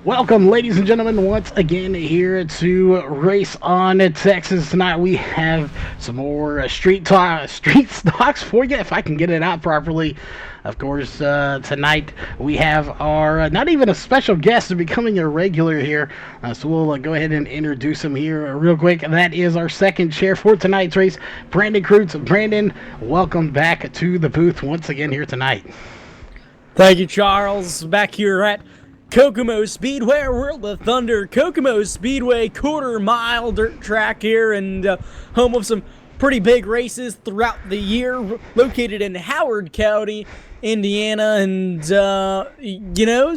Welcome, ladies and gentlemen, once again here to Race on Texas. Tonight we have some more street stocks for you, if I can get it out properly. Of course, tonight we have our not even a special guest, becoming a regular here. So we'll go ahead and introduce him here real quick. That is our second chair for tonight's race, Brandon Kreutz. Brandon, welcome back to the booth once again here tonight. Thank you, Charles. Back here at Kokomo Speedway, World of Thunder, Kokomo Speedway, quarter-mile dirt track here, and home of some pretty big races throughout the year, located in Howard County, Indiana, and,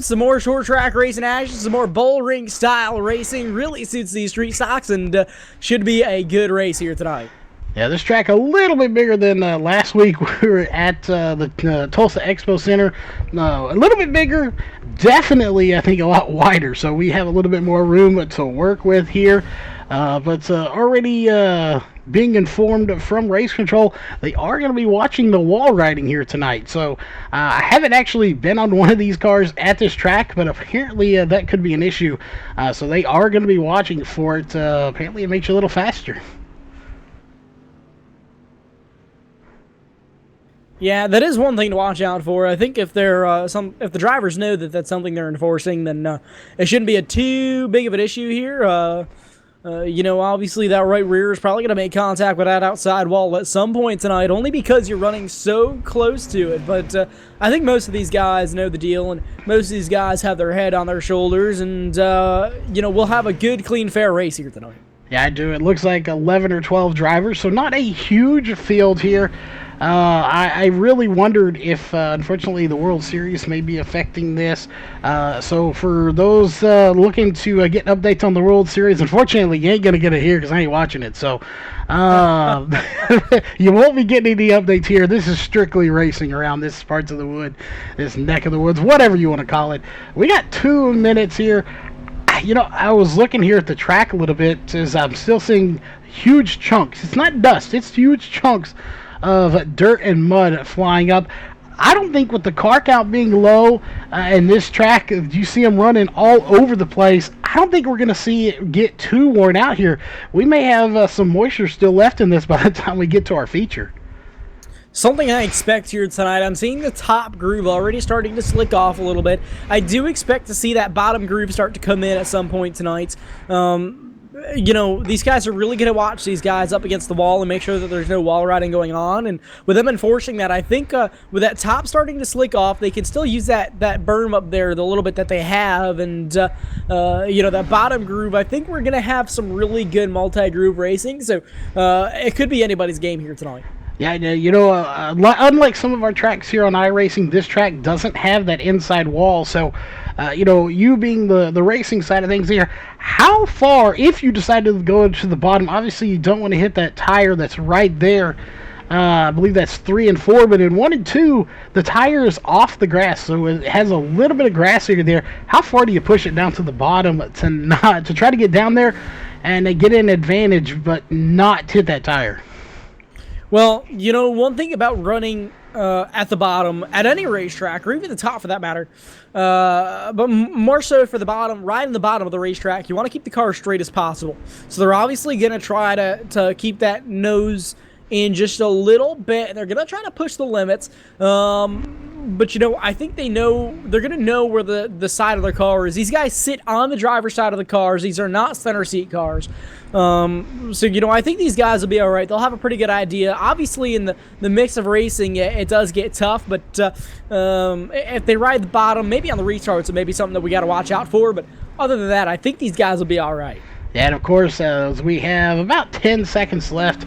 some more short track racing action, some more bull ring style racing, really suits these street stocks, and should be a good race here tonight. Yeah, this track a little bit bigger than last week. We were at the Tulsa Expo Center. A little bit bigger, definitely, I think, a lot wider. So we have a little bit more room to work with here. But already being informed from Race Control, they are going to be watching the wall riding here tonight. So I haven't actually been on one of these cars at this track, but apparently that could be an issue. So they are going to be watching for it. Apparently it makes you a little faster. Yeah, that is one thing to watch out for. I think if if the drivers know that that's something they're enforcing, then it shouldn't be too big of an issue here. Obviously that right rear is probably going to make contact with that outside wall at some point tonight, only because you're running so close to it. But I think most of these guys know the deal, and most of these guys have their head on their shoulders, and we'll have a good, clean, fair race here tonight. Yeah, I do. It looks like 11 or 12 drivers, so not a huge field here. I really wondered if, unfortunately, the World Series may be affecting this. So for those looking to get updates on the World Series, unfortunately, you ain't going to get it here because I ain't watching it. So you won't be getting any updates here. This is strictly racing around this parts of the wood, this neck of the woods, whatever you want to call it. We got 2 minutes here. I was looking here at the track a little bit as I'm still seeing huge chunks. It's not dust. It's huge chunks of dirt and mud flying up. I don't think with the car count being low and this track, you see them running all over the place, I don't think we're going to see it get too worn out here. We may have some moisture still left in this by the time we get to our feature. Something I expect here tonight, I'm seeing the top groove already starting to slick off a little bit. I do expect to see that bottom groove start to come in at some point tonight. These guys are really going to watch these guys up against the wall and make sure that there's no wall riding going on. And with them enforcing that, I think with that top starting to slick off, they can still use that berm up there, the little bit that they have. And, that bottom groove, I think we're going to have some really good multi-groove racing. So it could be anybody's game here tonight. Yeah, unlike some of our tracks here on iRacing, this track doesn't have that inside wall. So, you being the racing side of things here, how far, if you decide to go to the bottom, obviously you don't want to hit that tire that's right there. I believe that's 3 and 4, but in 1 and 2, the tire is off the grass, so it has a little bit of grass here there. How far do you push it down to the bottom to try to get down there and get an advantage, but not hit that tire? Well, one thing about running at the bottom at any racetrack, or even the top for that matter, but more so for the bottom, right in the bottom of the racetrack, you want to keep the car straight as possible. So they're obviously going to try to keep that nose in just a little bit, and they're going to try to push the limits. But, I think they're going to know where the side of their car is. These guys sit on the driver's side of the cars. These are not center seat cars. I think these guys will be all right. They'll have a pretty good idea. Obviously, in the mix of racing, it does get tough, but if they ride the bottom, maybe on the restarts, it may be something that we got to watch out for. But other than that, I think these guys will be all right. Yeah, and of course, as we have about 10 seconds left,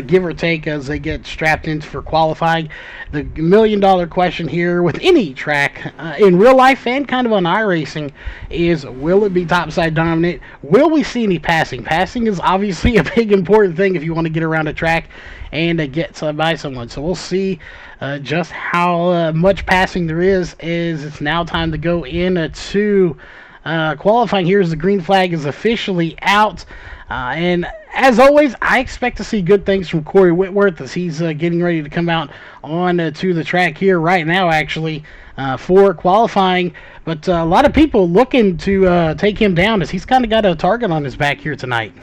give or take, as they get strapped in for qualifying. The million-dollar question here with any track, in real life and kind of on iRacing, is will it be topside dominant? Will we see any passing? Passing is obviously a big important thing if you want to get around a track and get by someone. So we'll see just how much passing there is. It's now time to go into qualifying here as the green flag is officially out. And as always, I expect to see good things from Corey Whitworth as he's getting ready to come out on to the track here right now, actually, for qualifying. But a lot of people looking to take him down as he's kind of got a target on his back here tonight.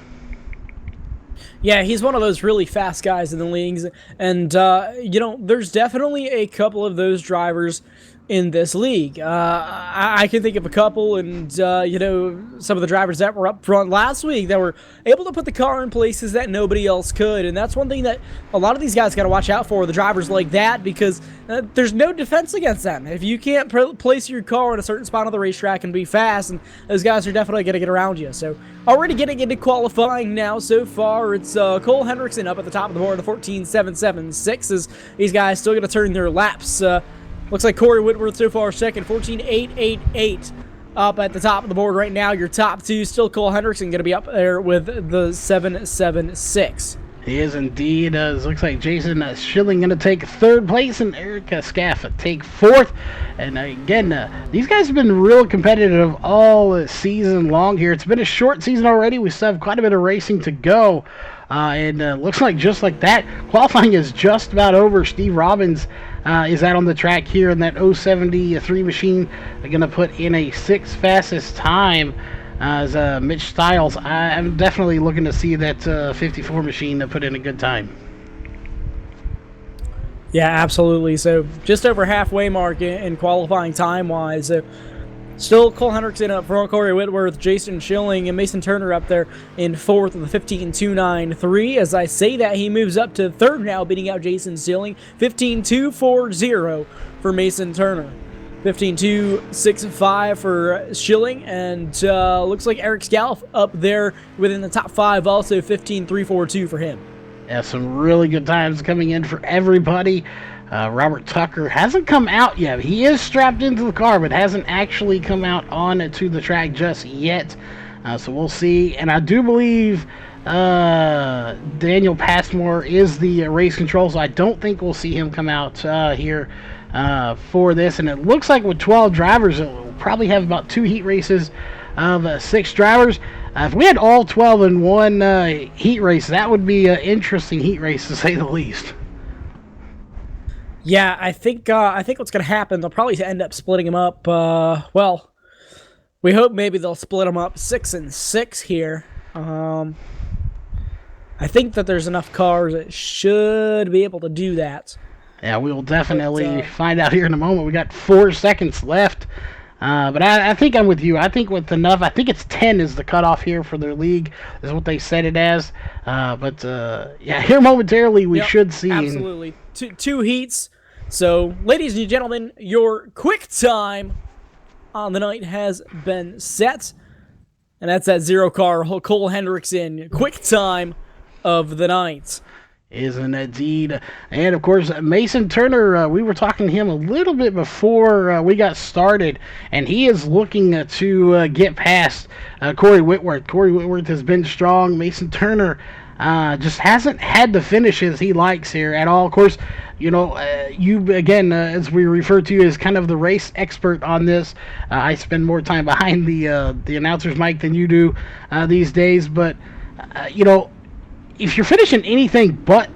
Yeah, he's one of those really fast guys in the leagues, and there's definitely a couple of those drivers in this league. I can think of a couple, and some of the drivers that were up front last week that were able to put the car in places that nobody else could, and that's one thing that a lot of these guys got to watch out for, the drivers like that, because there's no defense against them. If you can't place your car in a certain spot on the racetrack and be fast, and those guys are definitely going to get around you. So already getting into qualifying now so far, it's Cole Hendrickson up at the top of the board, the 14.776, as these guys still going to turn their laps. Looks like Corey Whitworth so far second, 14.888 up at the top of the board right now. Your top two, still Cole Hendrickson going to be up there with the 7.76. He is indeed. It looks like Jason Schilling going to take third place and Eric Scaff take fourth. And again, these guys have been real competitive all season long here. It's been a short season already. We still have quite a bit of racing to go. And looks like just like that, qualifying is just about over. Steve Robbins is out on the track here in that 073 machine. They're going to put in a sixth fastest time. As Mitch Stiles, I'm definitely looking to see that 54 machine put in a good time. Yeah, absolutely. So just over halfway mark in qualifying time-wise. So still Cole Hendrickson up front, Corey Whitworth, Jason Schilling, and Mason Turner up there in fourth with the 15.293. As I say that, he moves up to third now, beating out Jason Schilling, 15.240 for Mason Turner. 15.265 for Schilling, and looks like Eric Scalf up there within the top five, also 15.342 for him. Yeah, some really good times coming in for everybody. Robert Tucker hasn't come out yet. He is strapped into the car, but hasn't actually come out on to the track just yet. So we'll see. And I do believe Daniel Passmore is the race control, so I don't think we'll see him come out here for this. And it looks like with 12 drivers, we'll probably have about 2 heat races of 6 drivers. If we had all 12 in one heat race, that would be an interesting heat race to say the least. Yeah, I think what's going to happen, they'll probably end up splitting them up. Well, we hope maybe they'll split them up 6 and 6 here. I think that there's enough cars that should be able to do that. Yeah, we will definitely find out here in a moment. We got 4 seconds left. But I think I'm with you. I think with enough, I think it's 10 is the cutoff here for their league, is what they set it as. Yeah, here momentarily we should see. Absolutely. Two heats. So, ladies and gentlemen, your quick time on the night has been set. And that's that 0 car, Cole Hendrickson, quick time of the night. Isn't indeed. And of course, Mason Turner, we were talking to him a little bit before we got started, and he is looking to get past Corey Whitworth. Corey Whitworth has been strong. Mason Turner just hasn't had the finishes he likes here at all. Of course, you again, as we refer to you as kind of the race expert on this. I spend more time behind the announcer's mic than you do these days, but if you're finishing anything but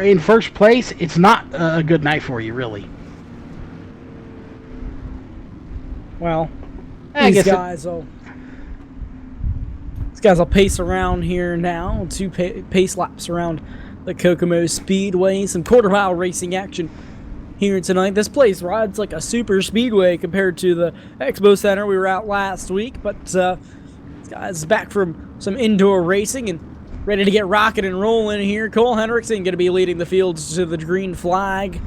in first place, it's not a good night for you, really. Well, these guys will pace around here now. 2 pace laps around the Kokomo Speedway. Some quarter-mile racing action here tonight. This place rides like a super speedway compared to the Expo Center we were at last week. But these guys back from some indoor racing and ready to get rocking and rolling here. Cole Hendrickson going to be leading the fields to the green flag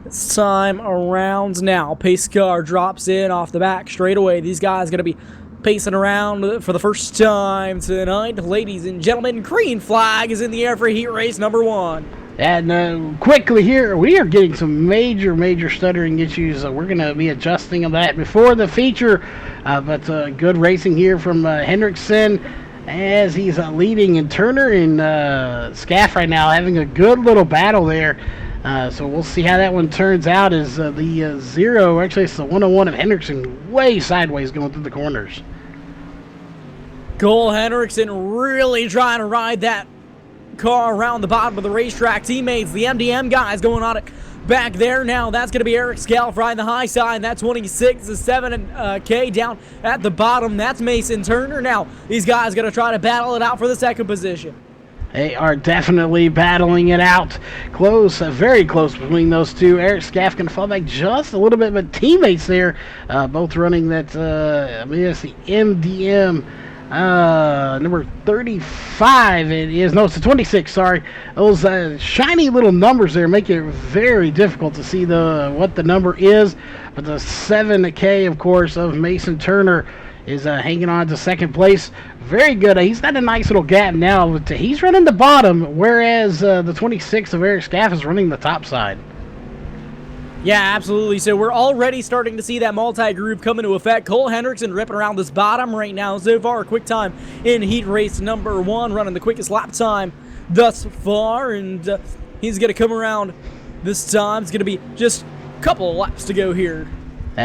this time around. Now, pace car drops in off the back straight away. These guys going to be pacing around for the first time tonight. Ladies and gentlemen, green flag is in the air for heat race number 1. And quickly here, we are getting some major stuttering issues. We're going to be adjusting of that before the feature. But good racing here from Hendrickson, as he's leading, and Turner and Scaff right now having a good little battle there. So we'll see how that one turns out as the 0, actually it's the 101 of Hendrickson, way sideways going through the corners. Cole Hendrickson really trying to ride that car around the bottom of the racetrack. Teammates, the MDM guys going on it back there now. That's going to be Eric Scalf riding the high side. That 26 is 7K down at the bottom. That's Mason Turner. Now, these guys going to try to battle it out for the second position. They are definitely battling it out. Close, very close between those two. Eric Scaff can fall back just a little bit, but teammates there, both running that, I mean, it's the MDM number 35 it is. No, it's the 26, sorry. Those shiny little numbers there make it very difficult to see what the number is. But the 7K, of course, of Mason Turner is hanging on to second place. Very good. He's got a nice little gap now, but he's running the bottom, whereas the 26 of Eric Scaff is running the top side. Yeah, absolutely. So we're already starting to see that multi-group come into effect. Cole Hendrickson ripping around this bottom right now. So far, a quick time in heat race number 1, running the quickest lap time thus far. And he's going to come around this time. It's going to be just a couple of laps to go here.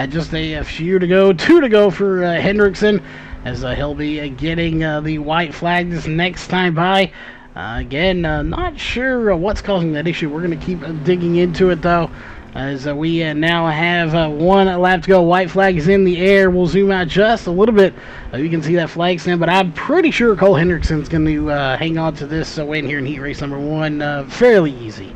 Just a few to go, 2 to go for Hendrickson, as he'll be getting the white flag this next time by. Again, not sure what's causing that issue. We're going to keep digging into it, though, as we now have 1 lap to go. White flag is in the air. We'll zoom out just a little bit. You can see that flag stand, but I'm pretty sure Cole Hendrickson's going to hang on to this win here in heat race number 1 fairly easy.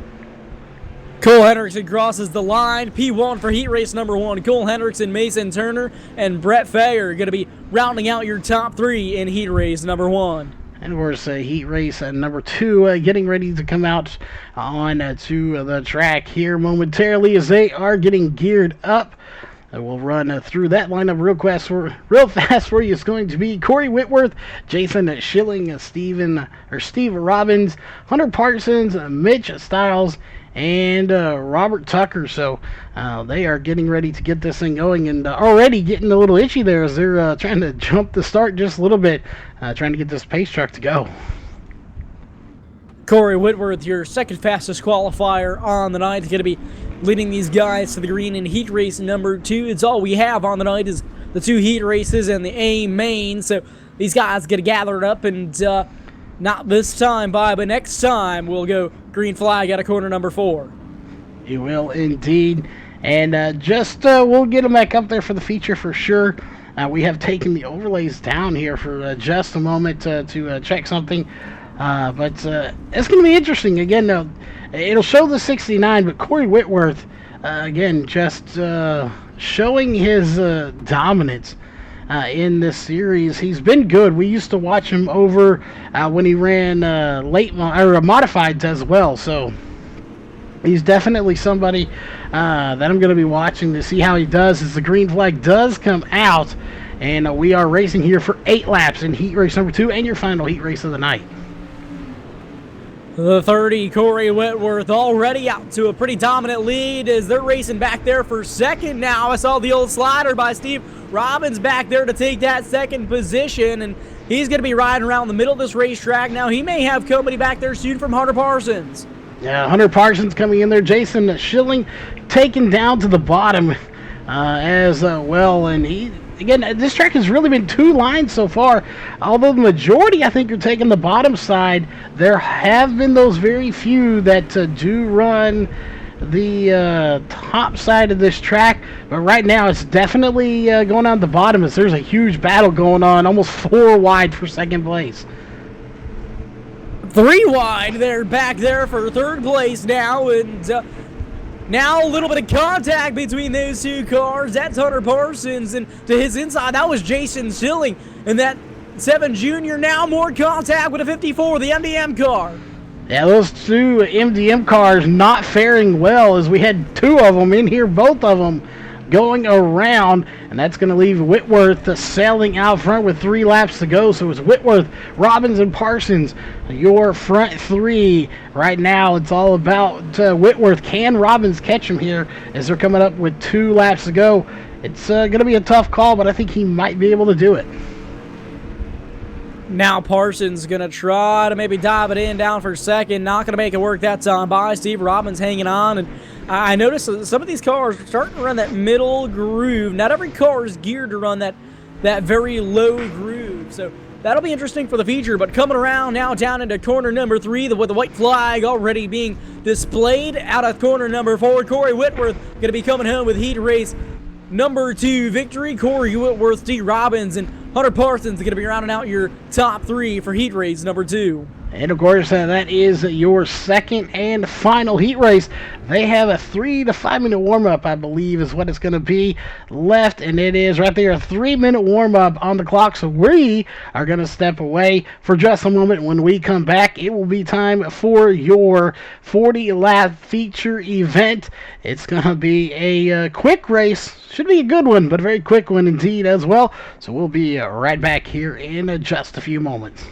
Cole Hendrickson crosses the line. P1 for heat race number 1. Cole Hendrickson, Mason Turner, and Brett Fay are going to be rounding out your top 3 in heat race number 1. And of course, heat race number 2 getting ready to come out on to the track here momentarily as they are getting geared up. We'll run through that lineup real fast for you. It's going to be Corey Whitworth, Jason Schilling, Steve Robbins, Hunter Parsons, Mitch Stiles, and Robert Tucker. So they are getting ready to get this thing going, and already getting a little itchy there as they're trying to jump the start just a little bit, trying to get this pace truck to go. Corey Whitworth, your second fastest qualifier on the night, is going to be leading these guys to the green in heat race number 2. It's all we have on the night is the 2 heat races and the A main. So these guys get gathered up, and not this time by, but next time we'll go green flag out of corner number 4. You will indeed. And we'll get them back up there for the feature for sure. We have taken the overlays down here for just a moment to check something. But it's going to be interesting. Again, it'll show the 69, but Corey Whitworth, again, just showing his dominance in this series. He's been good. We used to watch him over when he ran modifieds as well. So he's definitely somebody that I'm going to be watching to see how he does as the green flag does come out. And we are racing here for 8 laps in heat race number 2 and your final heat race of the night. The 30, Corey Whitworth, already out to a pretty dominant lead as they're racing back there for second now. I saw the old slider by Steve Robbins back there to take that second position, and he's going to be riding around the middle of this racetrack. Now, he may have company back there soon from Hunter Parsons. Yeah, Hunter Parsons coming in there. Jason Schilling taken down to the bottom as well, and again, this track has really been 2 lines so far. Although the majority, I think, are taking the bottom side, there have been those very few that do run the top side of this track. But right now, it's definitely going on the bottom as there's a huge battle going on, almost 4 wide for second place. 3 wide, they're back there for third place now, and now a little bit of contact between those 2 cars. That's Hunter Parsons, and to his inside, that was Jason Schilling. And that 7 Junior, now more contact with a 54, the MDM car. Yeah, those 2 MDM cars not faring well as we had 2 of them in here, both of them going around, and that's going to leave Whitworth sailing out front with 3 laps to go. So it's Whitworth, Robbins, and Parsons, your front 3. Right now, it's all about Whitworth. Can Robbins catch him here as they're coming up with 2 laps to go? It's going to be a tough call, but I think he might be able to do it. Now Parsons going to try to maybe dive it in down for second. Not going to make it work that time by. Steve Robbins hanging on. And I noticed some of these cars are starting to run that middle groove. Not every car is geared to run that very low groove. So that'll be interesting for the feature. But coming around now down into corner number 3 with the white flag already being displayed out of corner number 4. Corey Whitworth going to be coming home with heat race number 2 victory. Corey Whitworth, D. Robbins, and Hunter Parsons going to be rounding out your top 3 for heat race number 2. And of course, that is your second and final heat race. They have a 3 to 5 minute warm up, I believe, is what it's going to be left. And it is right there, a 3-minute warm up on the clock. So we are going to step away for just a moment. When we come back, it will be time for your 40 lap feature event. It's going to be a quick race. Should be a good one, but a very quick one indeed as well. So we'll be right back here in just a few moments.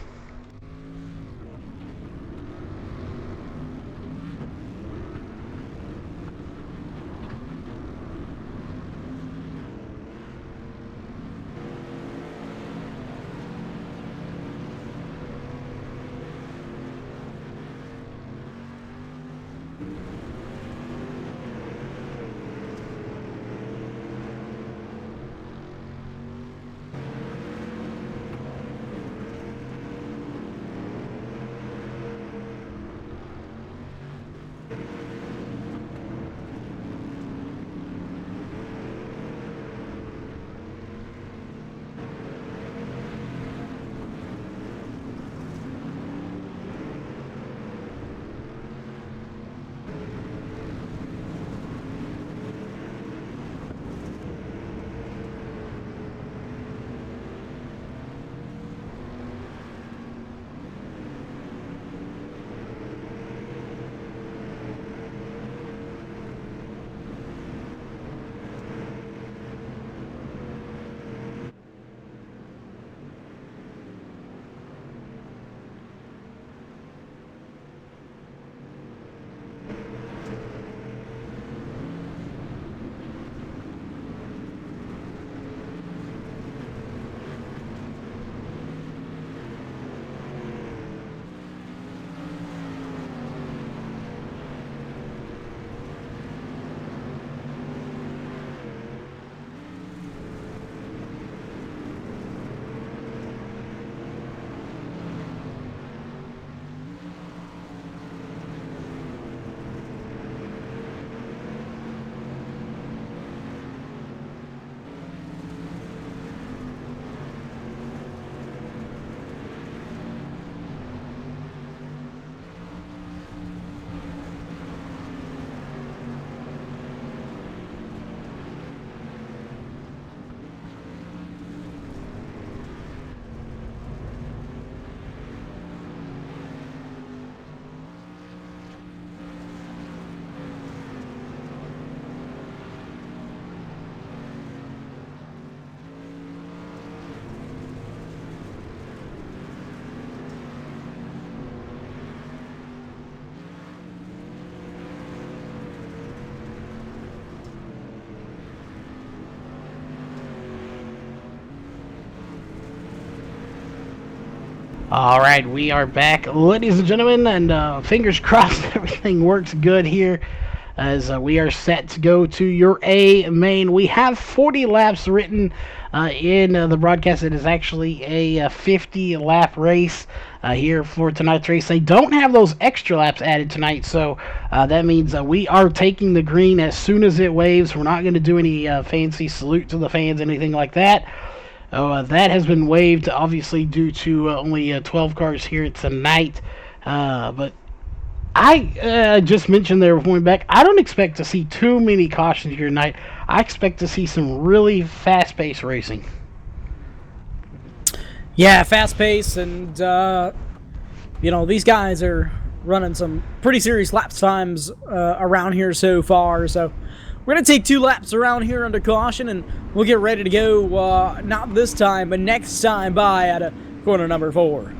All right, we are back, ladies and gentlemen, and fingers crossed everything works good here as we are set to go to your A main. We have 40 laps written in the broadcast. It is actually a 50-lap race here for tonight's race. They don't have those extra laps added tonight, so that means we are taking the green as soon as it waves. We're not going to do any fancy salute to the fans, anything like that. That has been waived, obviously, due to only 12 cars here tonight. But I just mentioned there going back, I don't expect to see too many cautions here tonight. I expect to see some really fast-paced racing. Yeah, fast-paced, and, these guys are running some pretty serious lap times around here so far, so we're going to take 2 laps around here under caution, and we'll get ready to go, not this time, but next time by at corner number 4.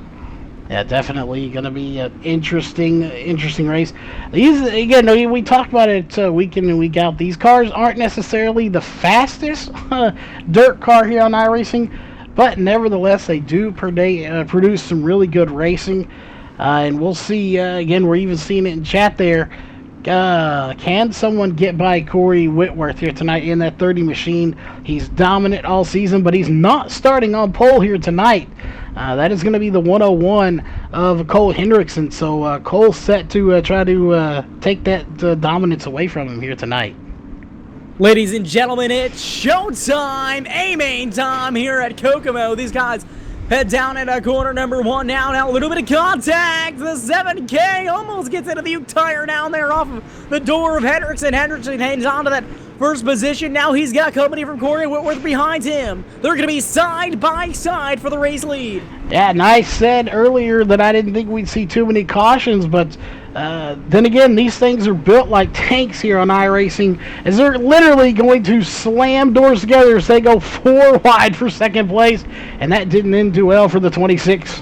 Yeah, definitely going to be an interesting race. These, again, we talked about it week in and week out. These cars aren't necessarily the fastest dirt car here on iRacing, but nevertheless, they do produce some really good racing. And we'll see, again, we're even seeing it in chat there. Can someone get by Corey Whitworth here tonight in that 30 machine? He's dominant all season, but he's not starting on pole here tonight. That is going to be the 101 of Cole Hendrickson. So Cole's set to try to take that dominance away from him here tonight. Ladies and gentlemen, it's showtime, A-main time here at Kokomo. These guys head down into corner number 1 now. Now a little bit of contact. The 7K almost gets into the Uke tire down there off of the door of Hendrickson. Hendrickson hangs on to that first position. Now he's got company from Corey Whitworth behind him. They're going to be side by side for the race lead. Yeah, and I said earlier that I didn't think we'd see too many cautions, but then again, these things are built like tanks here on iRacing, as they're literally going to slam doors together as they go 4 wide for second place, and that didn't end too well for the 26.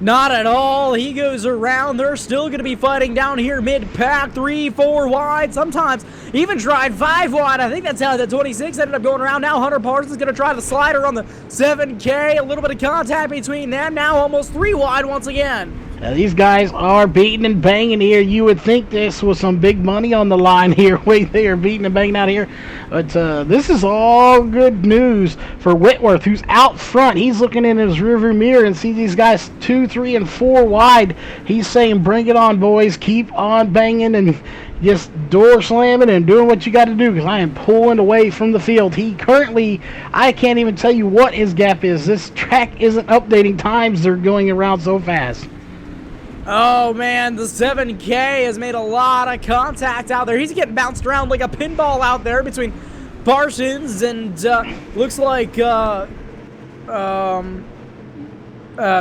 Not at all. He goes around. They're still going to be fighting down here mid-pack, 3, 4 wide. Sometimes even tried 5 wide. I think that's how the 26 ended up going around. Now Hunter Parsons going to try the slider on the 7K. A little bit of contact between them. Now almost 3 wide once again. These guys are beating and banging here. You would think this was some big money on the line here. Wait, they are beating and banging out here. But this is all good news for Whitworth, who's out front. He's looking in his rearview mirror and see these guys 2, 3, and 4 wide. He's saying, bring it on, boys. Keep on banging and just door slamming and doing what you got to do, because I am pulling away from the field. He currently, I can't even tell you what his gap is. This track isn't updating times. They're going around so fast. Oh man, the 7K has made a lot of contact out there. He's getting bounced around like a pinball out there between Parsons and looks like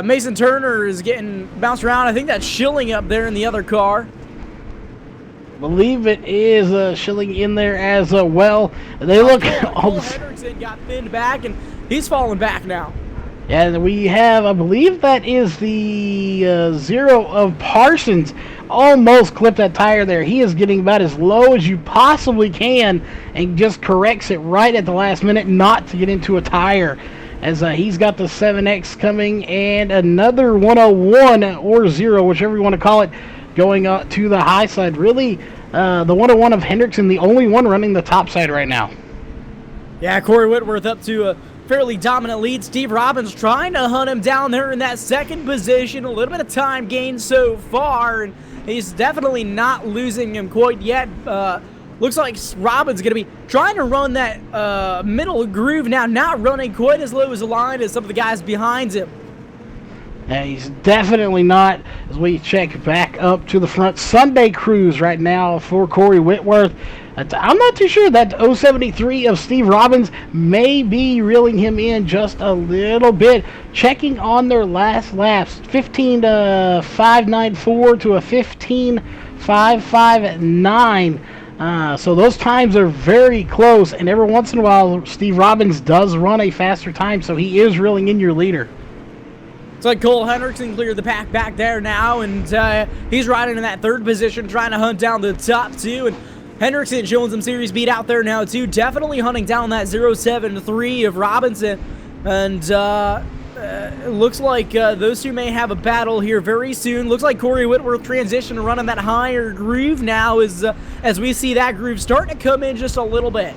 Mason Turner is getting bounced around. I think that's Schilling up there in the other car. Believe it is Schilling in there as well. They look. Cole Hendrickson got pinned back and he's falling back now. And we have, I believe that is the 0 of Parsons. Almost clipped that tire there. He is getting about as low as you possibly can and just corrects it right at the last minute not to get into a tire. As he's got the 7X coming and another 101 or 0, whichever you want to call it, going to the high side. Really, the 101 of Hendrickson, the only one running the top side right now. Yeah, Corey Whitworth up to a fairly dominant lead. Steve Robbins trying to hunt him down there in that second position. A little bit of time gained so far, and he's definitely not losing him quite yet. Looks like Robbins going to be trying to run that middle groove now, not running quite as low as the line as some of the guys behind him. He's definitely not, as we check back up to the front. Sunday cruise right now for Corey Whitworth. I'm not too sure. That 073 of Steve Robbins may be reeling him in just a little bit. Checking on their last laps, 15.594 to a 15.559. So those times are very close, and every once in a while, Steve Robbins does run a faster time, so he is reeling in your leader. It's like Cole Hendrickson cleared the pack back there now, and he's riding in that third position, trying to hunt down the top 2, and Hendrickson showing some series beat out there now, too. Definitely hunting down that 073 of Robinson. And it looks like those two may have a battle here very soon. Looks like Corey Whitworth transition running that higher groove now as we see that groove starting to come in just a little bit.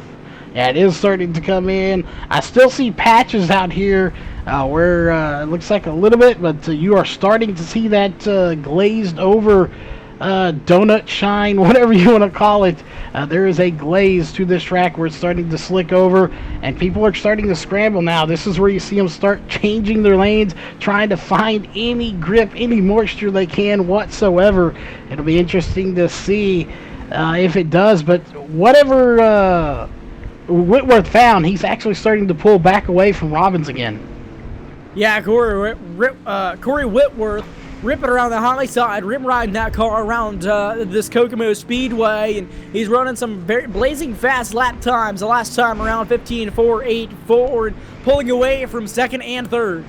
Yeah, it is starting to come in. I still see patches out here where it looks like a little bit, but you are starting to see that glazed over donut shine, whatever you want to call it. There is a glaze to this track where it's starting to slick over, and people are starting to scramble now. This is where you see them start changing their lanes, trying to find any grip, any moisture they can whatsoever. It'll be interesting to see if it does, but whatever Whitworth found, he's actually starting to pull back away from Robbins again. Yeah, Corey Whitworth ripping around the high side, rim riding that car around this Kokomo Speedway, and he's running some very blazing fast lap times. The last time around 15.484, and pulling away from second and third.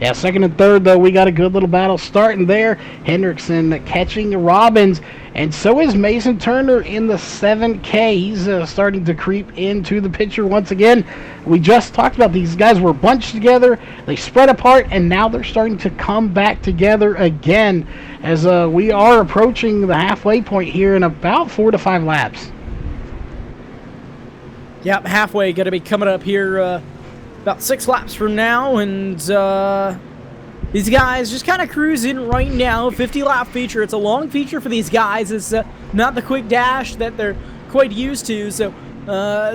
Yeah, second and third, though, we got a good little battle starting there. Hendrickson catching Robbins, and so is Mason Turner in the 7K. He's starting to creep into the picture once again. We just talked about these guys were bunched together, they spread apart, and now they're starting to come back together again as we are approaching the halfway point here in about 4 to 5 laps. Yep, halfway, going to be coming up here about 6 laps from now, and these guys just kind of cruising right now. 50-lap feature. It's a long feature for these guys. It's not the quick dash that they're quite used to. So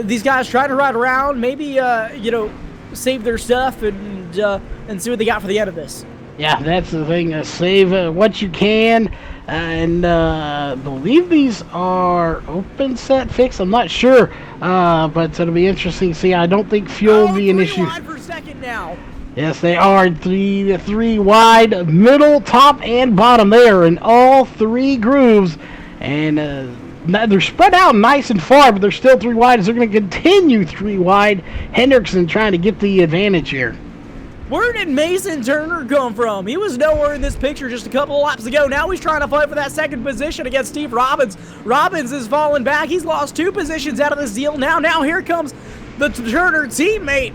these guys try to ride around, maybe you know, save their stuff and see what they got for the end of this. Yeah, that's the thing. Save what you can. And I believe these are open set fix. I'm not sure, but it'll be interesting to see. I don't think fuel will be an issue. Wide per second now. Yes, they are three wide, middle, top, and bottom. They are in all 3 grooves, and they're spread out nice and far, but they're still 3 wide. As they're going to continue 3 wide. Hendrickson trying to get the advantage here. Where did Mason Turner come from? He was nowhere in this picture just a couple of laps ago. Now he's trying to fight for that second position against Steve Robbins. Robbins is falling back. He's lost 2 positions out of this deal. Now here comes the Turner teammate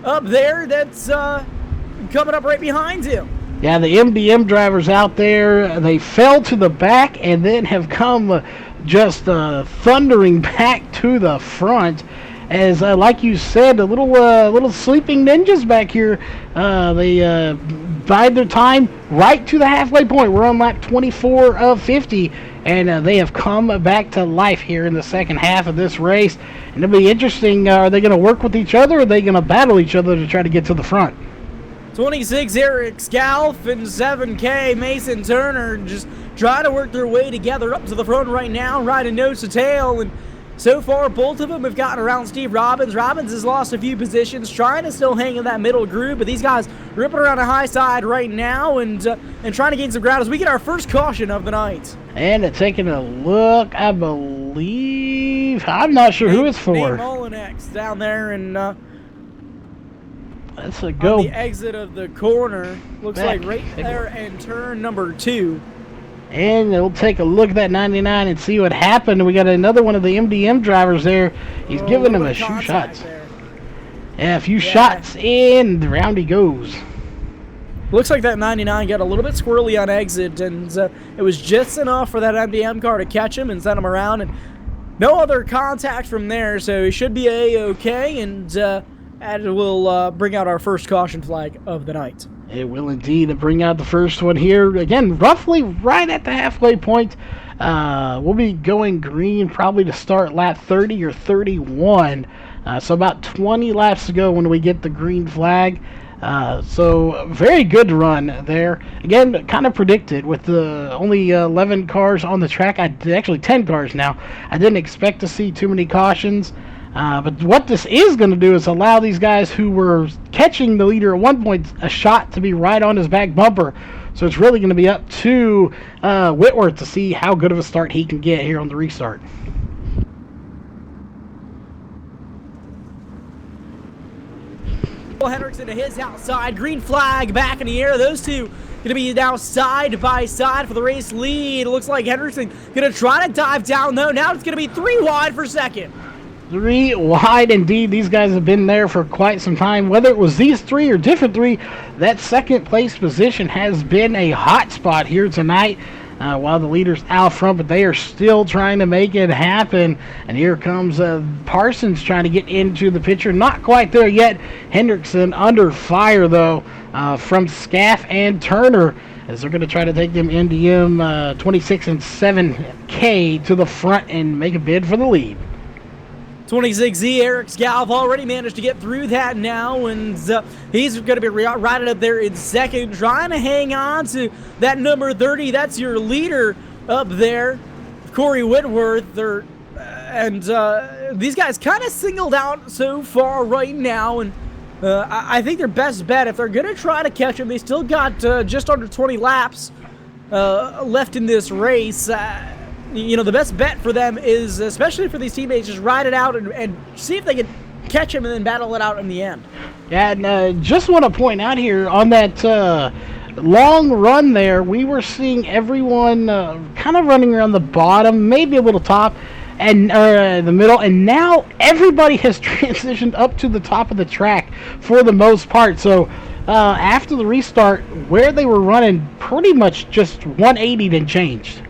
up there that's coming up right behind him. Yeah, the MDM drivers out there, they fell to the back and then have come just thundering back to the front. As like you said, the little sleeping ninjas back here, they bide their time right to the halfway point. We're on lap 24 of 50, and they have come back to life here in the second half of this race. And it'll be interesting. Are they going to work with each other, or are they going to battle each other to try to get to the front? 26 Eric Scalf and 7K Mason Turner just trying to work their way together up to the front right now, riding nose to tail. And so far, both of them have gotten around Steve Robbins. Robbins has lost a few positions, trying to still hang in that middle groove, but these guys ripping around the high side right now and trying to gain some ground as we get our first caution of the night. And taking a look, I believe, I'm not sure who it's for. Molinex down there, and that's a go. On the exit of the corner, looks back. like right there, and turn number 2. And we'll take a look at that 99 and see what happened. We got another one of the MDM drivers there. He's giving him a few shots. Yeah, a few shots in. The round he goes. Looks like that 99 got a little bit squirrely on exit, and it was just enough for that MDM car to catch him and send him around. And no other contact from there, so he should be A-okay, and we'll bring out our first caution flag of the night. It will indeed bring out the first one here. Again, roughly right at the halfway point. We'll be going green probably to start lap 30 or 31. So about 20 laps to go when we get the green flag. So very good run there. Again, kind of predicted with the only 11 cars on the track. Actually 10 cars now. I didn't expect to see too many cautions. But what this is going to do is allow these guys who were catching the leader at one point a shot to be right on his back bumper. So it's really going to be up to Whitworth to see how good of a start he can get here on the restart. Hendrickson to his outside, green flag back in the air. Those two going to be now side by side for the race lead. It looks like Hendrickson going to try to dive down though. Now it's going to be 3 wide for second. 3 wide indeed. These guys have been there for quite some time. Whether it was these 3 or different 3, that second place position has been a hot spot here tonight. While the leader's out front, but they are still trying to make it happen. And here comes Parsons trying to get into the picture. Not quite there yet. Hendrickson under fire, though, from Scaff and Turner, as they're going to try to take them MDM 26 and 7K to the front and make a bid for the lead. 26Z, Eric Scalf already managed to get through that now, and he's going to be riding up there in second, trying to hang on to that number 30. That's your leader up there, Corey Whitworth. These guys kind of singled out so far right now, and I think their best bet, if they're going to try to catch him, they still got just under 20 laps left in this race. You know, the best bet for them is, especially for these teammates, just ride it out and see if they can catch him and then battle it out in the end. Yeah, and just want to point out here on that long run there, we were seeing everyone kind of running around the bottom, maybe a little top, and the middle, and now everybody has transitioned up to the top of the track for the most part. So after the restart, where they were running, pretty much just 180 and changed.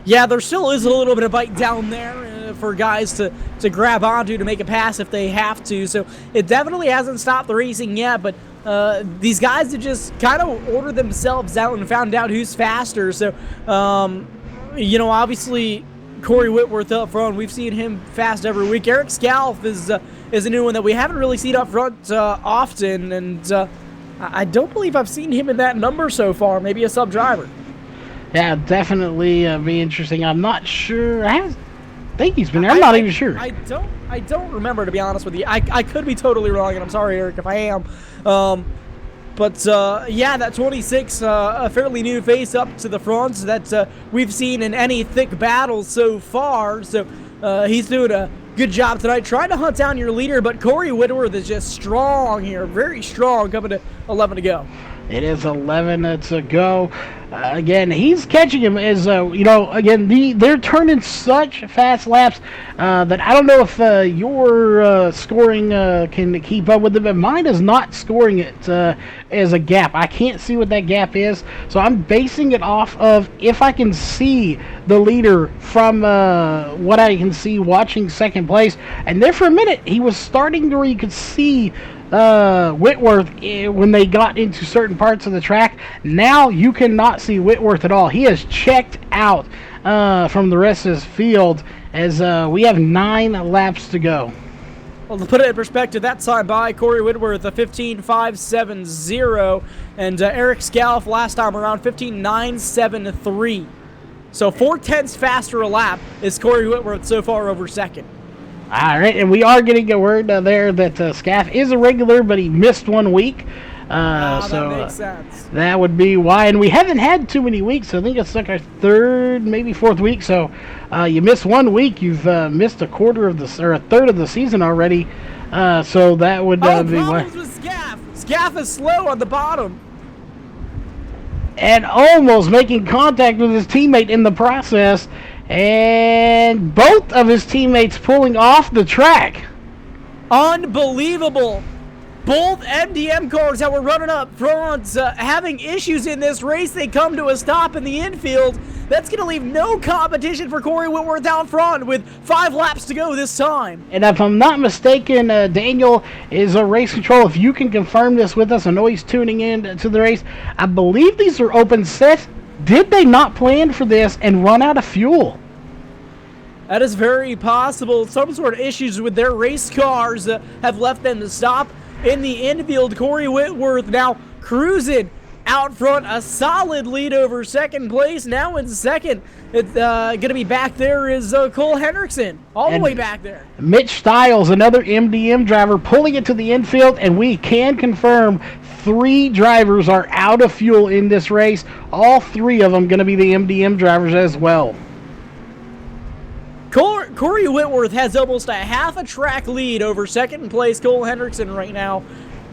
Yeah, there still is a little bit of bite down there for guys to grab onto to make a pass if they have to. So it definitely hasn't stopped the racing yet, but these guys have just kind of ordered themselves out and found out who's faster. So, obviously Corey Whitworth up front, we've seen him fast every week. Eric Scalf is a new one that we haven't really seen up front often, and I don't believe I've seen him in that number so far, maybe a sub-driver. Yeah, definitely be interesting. I'm not sure. I think he's been there. I'm not even sure. I don't remember, to be honest with you. I could be totally wrong, and I'm sorry, Eric, if I am. Yeah, that 26, a fairly new face up to the front that we've seen in any thick battles so far. So he's doing a good job tonight, trying to hunt down your leader. But Corey Whitworth is just strong here, very strong, coming to 11 to go. It is 11 to go. Again, he's catching him as, again, they're turning such fast laps that I don't know if your scoring can keep up with it, but mine is not scoring it as a gap. I can't see what that gap is, so I'm basing it off of if I can see the leader from what I can see watching second place. And there for a minute, he was starting to where you could see Whitworth when they got into certain parts of the track. Now you cannot see Whitworth at all. He has checked out from the rest of his field as we have 9 laps to go. Well, to put it in perspective, that time by Corey Whitworth, a 15.570, and Eric Scalf last time around 15.973. So 0.4 faster a lap is Corey Whitworth so far over second. All right, and we are getting a word there that Scaff is a regular, but he missed 1 week. That makes sense. That would be why. And we haven't had too many weeks. I think it's like our 3rd, maybe 4th week. So you miss 1 week, you've missed a third of the season already. So that would be why. Problems with Scaff. Scaff is slow on the bottom. And almost making contact with his teammate in the process. And both of his teammates pulling off the track. Unbelievable. Both MDM cars that were running up front having issues in this race. They come to a stop in the infield. That's going to leave no competition for Corey Whitworth out front with 5 laps to go this time. And if I'm not mistaken, Daniel is a race control. If you can confirm this with us, I know he's tuning in to the race. I believe these are open sets. Did they not plan for this and run out of fuel? That is very possible. Some sort of issues with their race cars have left them to stop in the infield. Corey Whitworth now cruising out front, a solid lead over second place. Now in second, it's going to be back there is Cole Hendrickson, all the way back there. Mitch Stiles, another MDM driver, pulling it to the infield, and we can confirm 3 drivers are out of fuel in this race. All 3 of them going to be the MDM drivers as well. Corey Whitworth has almost a half a track lead over second place Cole Hendrickson right now.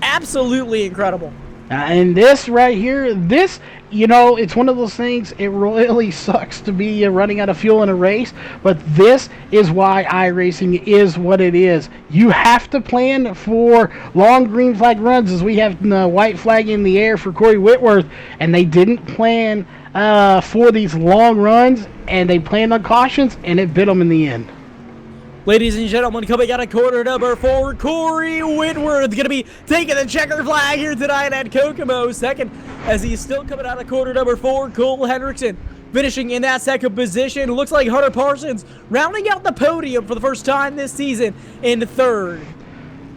Absolutely incredible. And this right here, it's one of those things, it really sucks to be running out of fuel in a race, but this is why iRacing is what it is. You have to plan for long green flag runs, as we have the white flag in the air for Corey Whitworth, and they didn't plan for these long runs, and they planned on cautions, and it bit them in the end. Ladies and gentlemen, coming out of quarter number 4, Corey Whitworth going to be taking the checker flag here tonight at Kokomo. Second, as he's still coming out of quarter number 4, Cole Hendrickson finishing in that second position. Looks like Hunter Parsons rounding out the podium for the first time this season in third.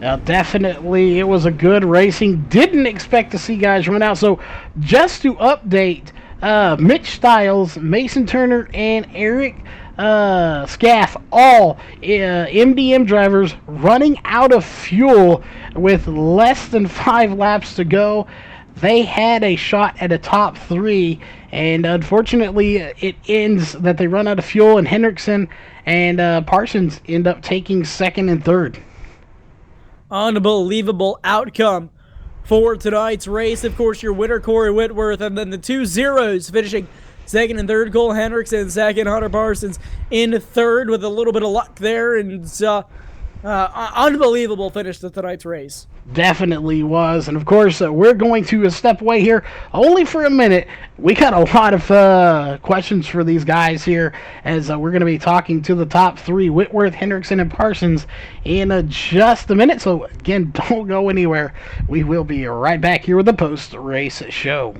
Now, definitely, it was a good racing. Didn't expect to see guys run out. So, just to update, Mitch Stiles, Mason Turner, and Eric Scaff, all MDM drivers running out of fuel with less than 5 laps to go. They had a shot at a top 3, and unfortunately it ends that they run out of fuel, and Hendrickson and Parsons end up taking second and third. unbelievable outcome for tonight's race. Of course, your winner, Corey Whitworth, and then the 2 zeros finishing second and third, Cole Hendrickson, second, Hunter Parsons in third with a little bit of luck there, and unbelievable finish to tonight's race. Definitely was. And of course, we're going to step away here only for a minute. We got a lot of questions for these guys here, as we're going to be talking to the top 3, Whitworth, Hendrickson, and Parsons, in just a minute. So again, don't go anywhere. We will be right back here with the post-race show.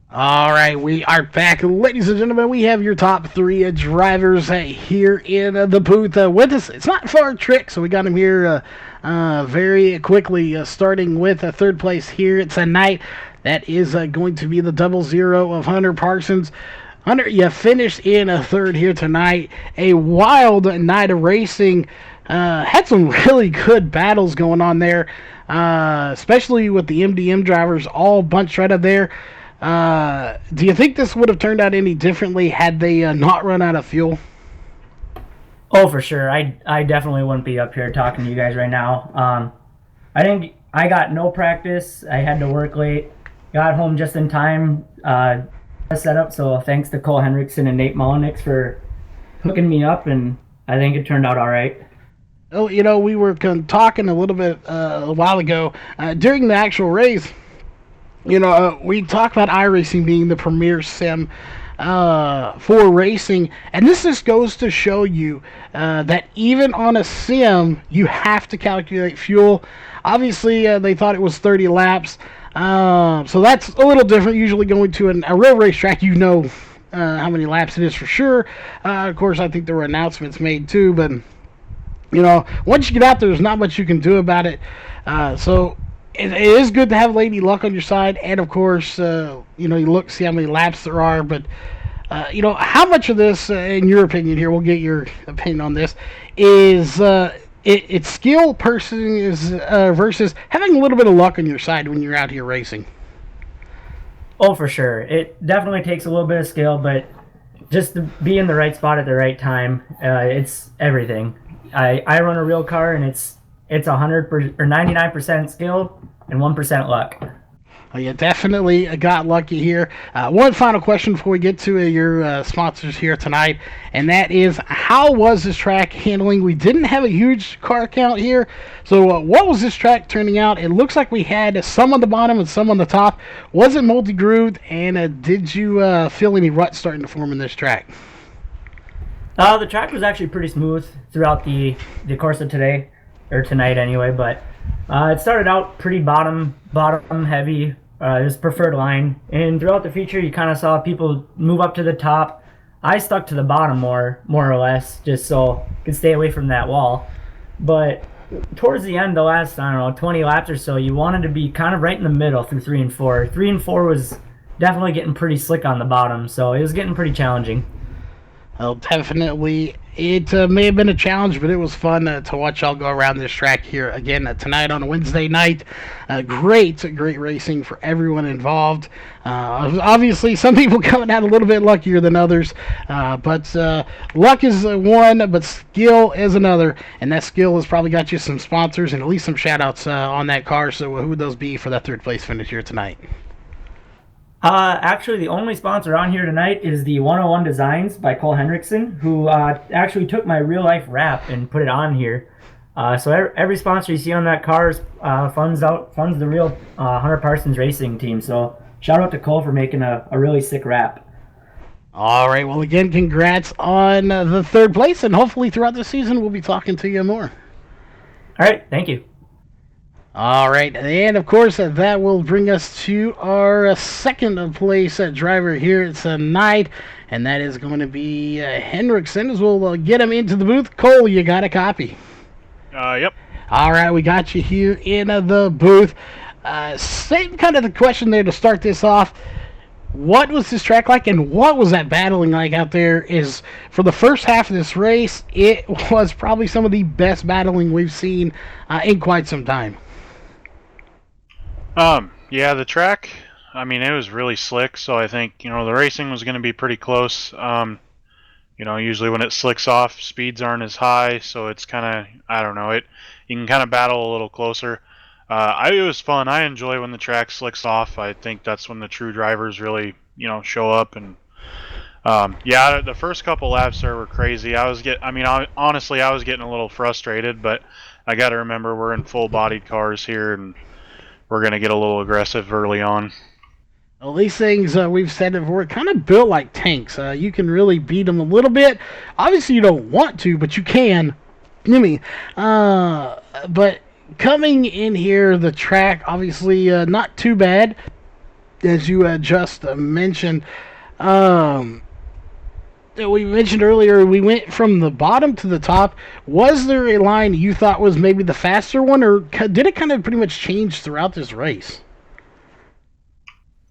All right, we are back, ladies and gentlemen. We have your top 3 drivers here in the booth with us. It's not far trick, so we got him here very quickly. Starting with third place here tonight, that is going to be the 00 of Hunter Parsons. Hunter, you finished in third here tonight. A wild night of racing. Had some really good battles going on there, especially with the MDM drivers all bunched right up there. Do you think this would have turned out any differently had they not run out of fuel? Oh, for sure. I definitely wouldn't be up here talking to you guys right now. I think I got no practice. I had to work late. Got home just in time. Set up. So thanks to Cole Hendrickson and Nate Mullenix for hooking me up, and I think it turned out all right. Oh, you know, we were talking a little bit a while ago during the actual race. You know, we talk about iRacing being the premier sim for racing, and this just goes to show you that even on a sim, you have to calculate fuel. Obviously, they thought it was 30 laps, so that's a little different. Usually going to a real racetrack, you know how many laps it is for sure. Of course, I think there were announcements made too, but, you know, once you get out there, there's not much you can do about it. So it is good to have Lady Luck on your side, and of course, you know, you look, see how many laps there are, but, you know, how much of this, in your opinion here, we'll get your opinion on this, is it's skill versus having a little bit of luck on your side when you're out here racing? Oh, for sure. It definitely takes a little bit of skill, but just to be in the right spot at the right time, it's everything. I run a real car, and it's 100% or 99% skill and 1% luck. Well, you definitely got lucky here. One final question before we get to your sponsors here tonight, and that is, how was this track handling? We didn't have a huge car count here, so what was this track turning out? It looks like we had some on the bottom and some on the top. Was it multi-grooved, and did you feel any ruts starting to form in this track? The track was actually pretty smooth throughout the course of today, or tonight anyway. But it started out pretty bottom heavy. His preferred line, and throughout the feature, you kind of saw people move up to the top. I stuck to the bottom more or less, just so I could stay away from that wall. But towards the end, the last, I don't know, 20 laps or so, you wanted to be kind of right in the middle through 3 and 4. 3 and 4 was definitely getting pretty slick on the bottom, so it was getting pretty challenging. Well, definitely. It may have been a challenge, but it was fun to watch y'all go around this track here again tonight on a Wednesday night. Great racing for everyone involved. Obviously, some people coming out a little bit luckier than others, but luck is one, but skill is another, and that skill has probably got you some sponsors and at least some shout-outs on that car. So who would those be for that third place finish here tonight? Actually, the only sponsor on here tonight is the 101 Designs by Cole Henriksen, who actually took my real life wrap and put it on here. So every sponsor you see on that car funds the real Hunter Parsons Racing team. So shout out to Cole for making a really sick wrap. All right. Well, again, congrats on the third place, and hopefully throughout the season we'll be talking to you more. All right. Thank you. All right, and of course that will bring us to our second place driver here tonight, and that is going to be Henriksen. As we'll get him into the booth. Cole, you got a copy? Yep. All right, we got you here in the booth. Same kind of the question there to start this off. What was this track like, and what was that battling like out there? Is for the first half of this race, it was probably some of the best battling we've seen in quite some time. Yeah, the track, I mean, it was really slick, so I think, the racing was going to be pretty close. Usually when it slicks off, speeds aren't as high, so it's kind of, I don't know, you can kind of battle a little closer. It was fun. I enjoy when the track slicks off. I think that's when the true drivers really, show up. And yeah, the first couple laps there were crazy. Honestly, I was getting a little frustrated, but I got to remember we're in full-bodied cars here, and we're going to get a little aggressive early on. Well, these things, we've said it before, kind of built like tanks. You can really beat them a little bit. Obviously, you don't want to, but you can. But coming in here, the track, obviously, not too bad, as you just mentioned. We mentioned earlier, we went from the bottom to the top. Was there a line you thought was maybe the faster one, or did it kind of pretty much change throughout this race?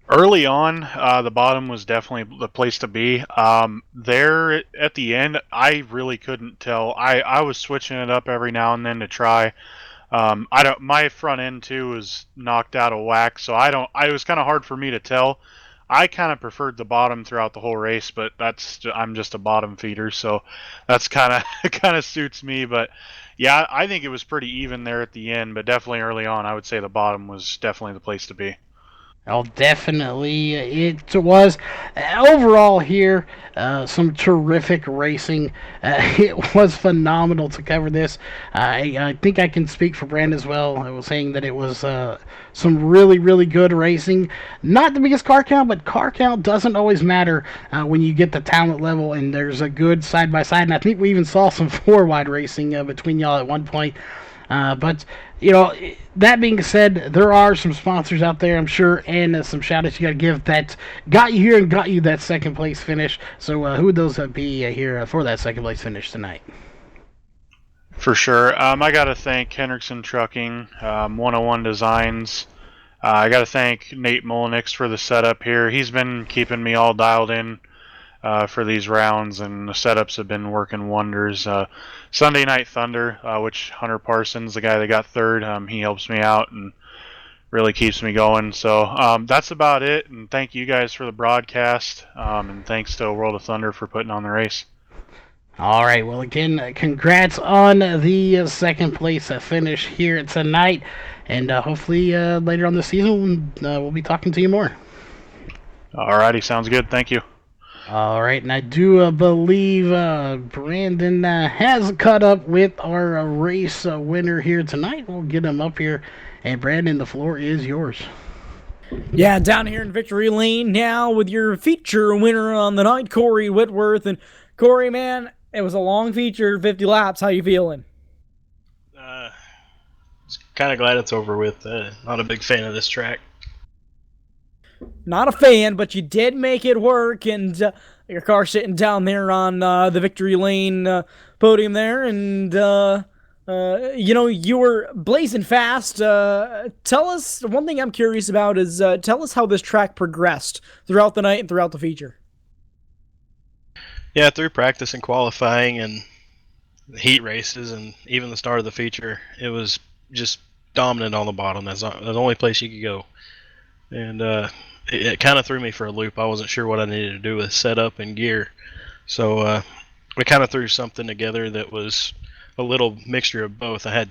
Early on, the bottom was definitely the place to be. There at the end, I really couldn't tell. I was switching it up every now and then to try. My front end too was knocked out of whack, so it was kind of hard for me to tell. I kind of preferred the bottom throughout the whole race, but I'm just a bottom feeder, so that's kind of suits me. But yeah, I think it was pretty even there at the end, but definitely early on, I would say the bottom was definitely the place to be. Oh, definitely it was. Overall here, some terrific racing. It was phenomenal to cover this. I think I can speak for Brand as well. I was saying that it was some really good racing. Not the biggest car count, but car count doesn't always matter when you get the talent level, and there's a good side-by-side. And I think we even saw some four-wide racing between y'all at one point. But that being said, there are some sponsors out there, I'm sure, and some shout-outs you got to give that got you here and got you that second place finish. So who would those be here for that second place finish tonight? For sure. I got to thank Henriksen Trucking, 101 Designs. I got to thank Nate Molinix for the setup here. He's been keeping me all dialed in for these rounds, and the setups have been working wonders. Sunday Night Thunder, which Hunter Parsons, the guy that got third, he helps me out and really keeps me going. So that's about it, and thank you guys for the broadcast, and thanks to World of Thunder for putting on the race. All right, well, again, congrats on the second place finish here tonight, and hopefully later on this season we'll be talking to you more. Alrighty, sounds good. Thank you. All right, and I do believe Brandon has caught up with our race winner here tonight. We'll get him up here. And Brandon, the floor is yours. Yeah, down here in Victory Lane now with your feature winner on the night, Corey Whitworth. And Corey, man, It was a long feature, 50 laps. How you feeling? Uh, kind of glad it's over with. Not a big fan of this track. Not a fan, but you did make it work, and your car sitting down there on the victory lane podium there, and you were blazing fast. Tell us, one thing I'm curious about is tell us how this track progressed throughout the night and throughout the feature. Yeah, through practice and qualifying and heat races and even the start of the feature, it was just dominant on the bottom. That's the only place you could go. And it kind of threw me for a loop. I wasn't sure what I needed to do with setup and gear. So we kind of threw something together that was a little mixture of both. I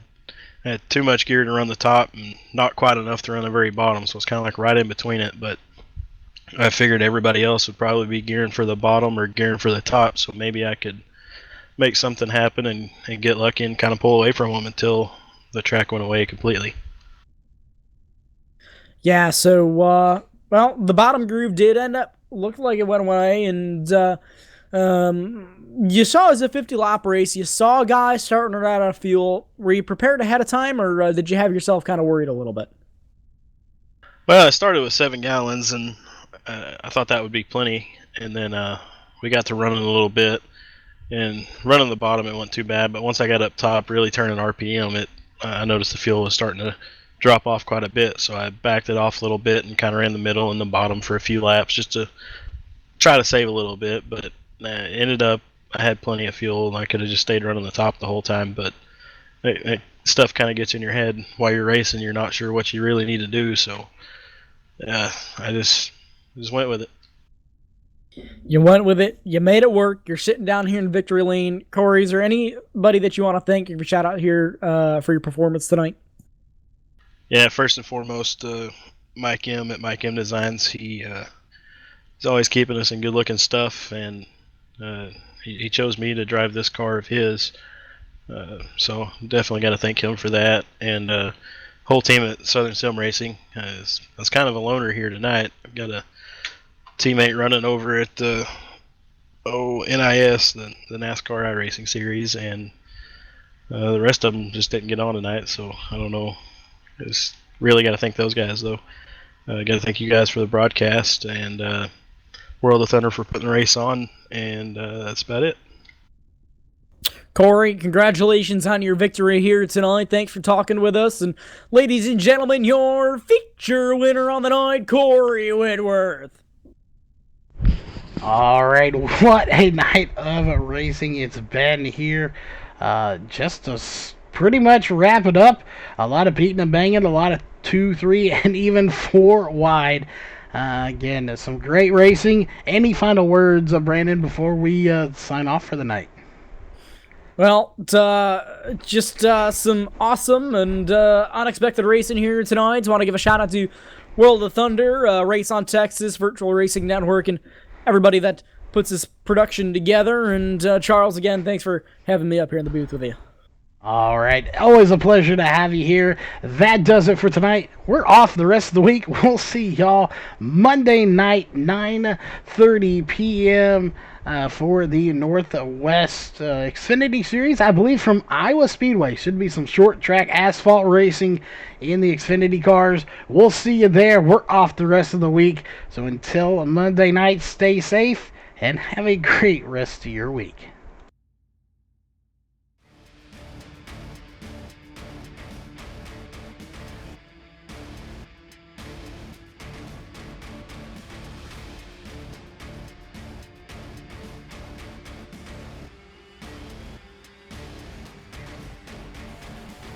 had too much gear to run the top and not quite enough to run the very bottom. So it's kind of like right in between it. But I figured everybody else would probably be gearing for the bottom or gearing for the top. So maybe I could make something happen and get lucky and kind of pull away from them until the track went away completely. Yeah, so, well, the bottom groove did end up, looked like it went away, and you saw it was a 50-lap race. You saw a guy starting to run out of fuel. Were you prepared ahead of time, or did you have yourself kind of worried a little bit? Well, I started with 7 gallons, and I thought that would be plenty. And then we got to running a little bit, and running the bottom, it wasn't too bad. But once I got up top, really turning RPM, I noticed the fuel was starting to drop off quite a bit. So I backed it off a little bit and kind of ran the middle and the bottom for a few laps just to try to save a little bit. But it ended up, I had plenty of fuel, and I could have just stayed running the top the whole time. But stuff kind of gets in your head while you're racing. You're not sure what you really need to do. So I just went with it. You went with it. You made it work. You're sitting down here in victory lane. Corey, is there anybody that you want to thank? You can shout out here for your performance tonight. Yeah, first and foremost, Mike M at Mike M Designs. He's always keeping us in good looking stuff, and he chose me to drive this car of his. So definitely got to thank him for that, and whole team at Southern Sim Racing. I was kind of a loner here tonight. I've got a teammate running over at the NIS, the NASCAR iRacing series, and the rest of them just didn't get on tonight. So I don't know. Just really got to thank those guys, though. Got to thank you guys for the broadcast, and World of Thunder for putting the race on, and that's about it. Corey, congratulations on your victory here tonight. Thanks for talking with us. And ladies and gentlemen, your feature winner on the night, Corey Whitworth. All right, what a night of racing it's been here. Just to pretty much wrap it up, a lot of beating and banging, a lot of 2, 3, and even 4 wide. Again, some great racing. Any final words, Brandon, before we sign off for the night? Well, just some awesome and unexpected racing here tonight. I want to give a shout out to World of Thunder, Race on Texas, Virtual Racing Network, and everybody that puts this production together. And Charles, again, thanks for having me up here in the booth with you. All right, always a pleasure to have you here. That does it for tonight. We're off the rest of the week. We'll see y'all Monday night, 9:30 p.m. For the Northwest Xfinity Series, I believe from Iowa Speedway. Should be some short track asphalt racing in the Xfinity cars. We'll see you there. We're off the rest of the week. So until Monday night, stay safe and have a great rest of your week.